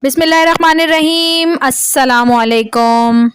بسم اللہ الرحمن الرحیم۔ السلام علیکم۔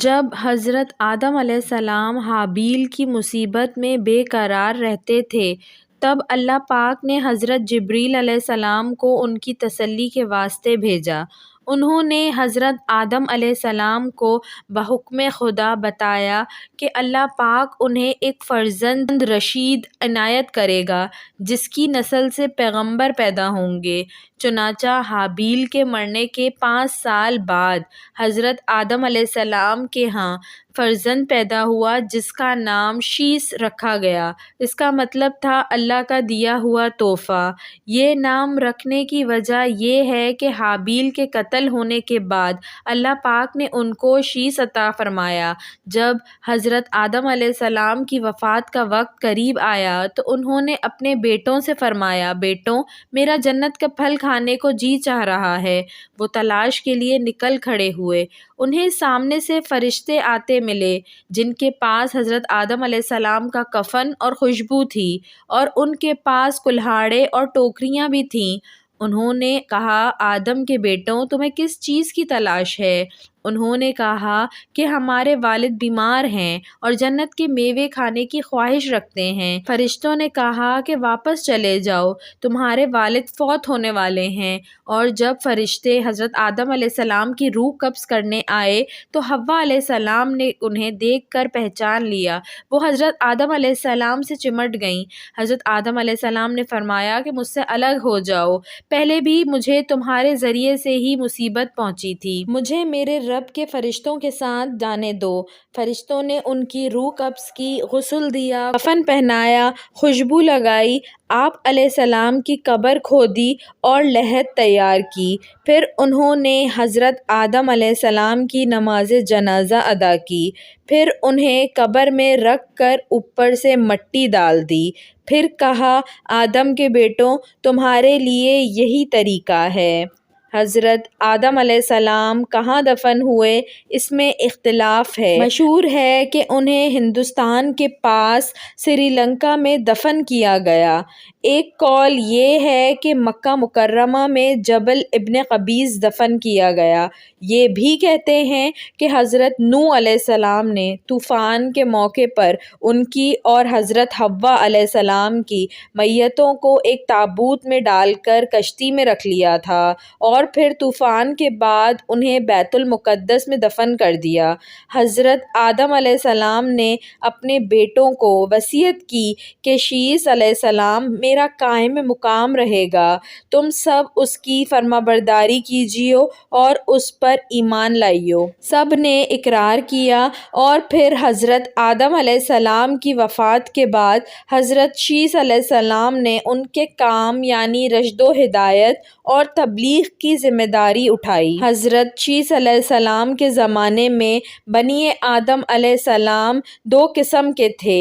جب حضرت آدم علیہ السلام حابیل کی مصیبت میں بے قرار رہتے تھے، تب اللہ پاک نے حضرت جبریل علیہ السلام کو ان کی تسلی کے واسطے بھیجا۔ انہوں نے حضرت آدم علیہ السلام کو بحکم خدا بتایا کہ اللہ پاک انہیں ایک فرزند رشید عنایت کرے گا جس کی نسل سے پیغمبر پیدا ہوں گے۔ چنانچہ حابیل کے مرنے کے 5 سال بعد حضرت آدم علیہ السلام کے ہاں فرزند پیدا ہوا جس کا نام شیث رکھا گیا۔ اس کا مطلب تھا اللہ کا دیا ہوا تحفہ۔ یہ نام رکھنے کی وجہ یہ ہے کہ حابیل کے قتل ہونے کے بعد اللہ پاک نے ان کو شیث عطا فرمایا۔ جب حضرت آدم علیہ السلام کی وفات کا وقت قریب آیا تو انہوں نے اپنے بیٹوں سے فرمایا، بیٹوں، میرا جنت کا پھل کھانے کو جی چاہ رہا ہے۔ وہ تلاش کے لیے نکل کھڑے ہوئے۔ انہیں سامنے سے فرشتے آتے ملے جن کے پاس حضرت آدم علیہ السلام کا کفن اور خوشبو تھی، اور ان کے پاس کلہاڑے اور ٹوکریاں بھی تھیں۔ انہوں نے کہا، آدم کے بیٹوں، تمہیں کس چیز کی تلاش ہے؟ انہوں نے کہا کہ ہمارے والد بیمار ہیں اور جنت کے میوے کھانے کی خواہش رکھتے ہیں۔ فرشتوں نے کہا کہ واپس چلے جاؤ، تمہارے والد فوت ہونے والے ہیں۔ اور جب فرشتے حضرت آدم علیہ السلام کی روح قبض کرنے آئے تو حوا علیہ السلام نے انہیں دیکھ کر پہچان لیا۔ وہ حضرت آدم علیہ السلام سے چمٹ گئیں۔ حضرت آدم علیہ السلام نے فرمایا کہ مجھ سے الگ ہو جاؤ، پہلے بھی مجھے تمہارے ذریعے سے ہی مصیبت پہنچی تھی، مجھے میرے رب کے فرشتوں کے ساتھ جانے دو۔ فرشتوں نے ان کی روح قبض کی، غسل دیا، کفن پہنایا، خوشبو لگائی، آپ علیہ السلام کی قبر کھودی اور لحد تیار کی۔ پھر انہوں نے حضرت آدم علیہ السلام کی نماز جنازہ ادا کی، پھر انہیں قبر میں رکھ کر اوپر سے مٹی ڈال دی۔ پھر کہا، آدم کے بیٹوں، تمہارے لیے یہی طریقہ ہے۔ حضرت آدم علیہ السلام کہاں دفن ہوئے اس میں اختلاف ہے۔ مشہور ہے کہ انہیں ہندوستان کے پاس سری لنکا میں دفن کیا گیا۔ ایک قول یہ ہے کہ مکہ مکرمہ میں جبل ابن قبیس دفن کیا گیا۔ یہ بھی کہتے ہیں کہ حضرت نوح علیہ السلام نے طوفان کے موقع پر ان کی اور حضرت حوا علیہ السلام کی میتوں کو ایک تابوت میں ڈال کر کشتی میں رکھ لیا تھا اور پھر طوفان کے بعد انہیں بیت المقدس میں دفن کر دیا۔ حضرت آدم علیہ السلام نے اپنے بیٹوں کو وصیت کی کہ شیث علیہ السلام میرا قائم مقام رہے گا، تم سب اس کی فرمانبرداری کیجیو اور اس پر ایمان لائیو۔ سب نے اقرار کیا، اور پھر حضرت آدم علیہ السلام کی وفات کے بعد حضرت شیث علیہ السلام نے ان کے کام یعنی رشد و ہدایت اور تبلیغ کی ذمہ داری اٹھائی۔ حضرت شیث علیہ السلام کے زمانے میں بنی آدم علیہ السلام 2 قسم کے تھے،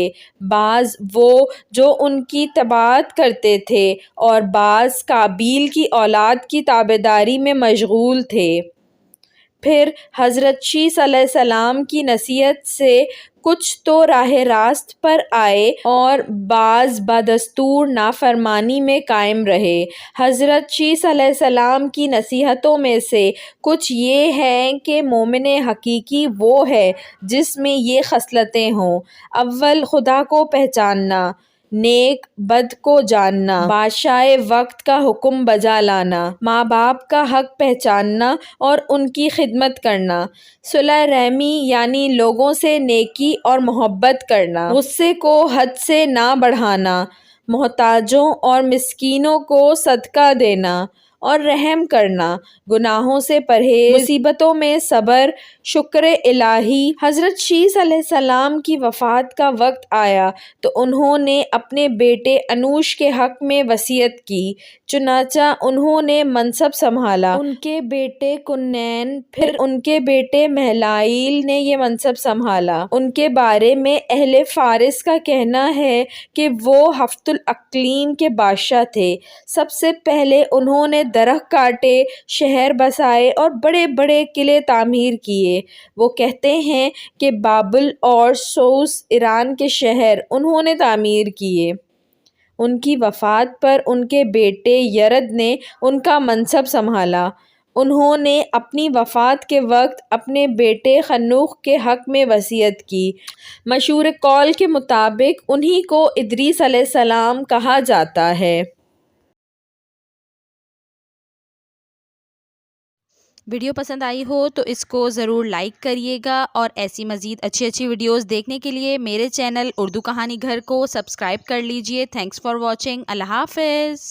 بعض وہ جو ان کی اتباعت کرتے تھے اور بعض قابیل کی اولاد کی تابعداری میں مشغول تھے۔ پھر حضرت شیث علیہ السلام کی نصیحت سے کچھ تو راہ راست پر آئے اور بعض بدستور نافرمانی میں قائم رہے۔ حضرت شیث علیہ السلام کی نصیحتوں میں سے کچھ یہ ہیں کہ مومن حقیقی وہ ہے جس میں یہ خصلتیں ہوں: اول، خدا کو پہچاننا، نیک بد کو جاننا، بادشاہ وقت کا حکم بجا لانا، ماں باپ کا حق پہچاننا اور ان کی خدمت کرنا، صلہ رحمی یعنی لوگوں سے نیکی اور محبت کرنا، غصے کو حد سے نہ بڑھانا، محتاجوں اور مسکینوں کو صدقہ دینا اور رحم کرنا، گناہوں سے پرہیز، مصیبتوں میں صبر، شکر الہی۔ حضرت شیث علیہ السلام کی وفات کا وقت آیا تو انہوں نے اپنے بیٹے انوش کے حق میں وصیت کی، چنانچہ انہوں نے منصب سنبھالا۔ ان کے بیٹے کنین پھر ان کے بیٹے مہلائیل نے یہ منصب سنبھالا۔ ان کے بارے میں اہل فارس کا کہنا ہے کہ وہ ہفت الاقلیم کے بادشاہ تھے۔ سب سے پہلے انہوں نے درخت کاٹے، شہر بسائے اور بڑے بڑے قلعے تعمیر کیے۔ وہ کہتے ہیں کہ بابل اور سوس ایران کے شہر انہوں نے تعمیر کیے۔ ان کی وفات پر ان کے بیٹے یرد نے ان کا منصب سنبھالا۔ انہوں نے اپنی وفات کے وقت اپنے بیٹے خنوخ کے حق میں وصیت کی۔ مشہور قول کے مطابق انہی کو ادریس علیہ السلام کہا جاتا ہے۔ ویڈیو پسند آئی ہو تو اس کو ضرور لائک کریے گا، اور ایسی مزید اچھی ویڈیوز دیکھنے کے لیے میرے چینل اردو کہانی گھر کو سبسکرائب کر لیجئے۔ Thanks for watching. اللہ حافظ۔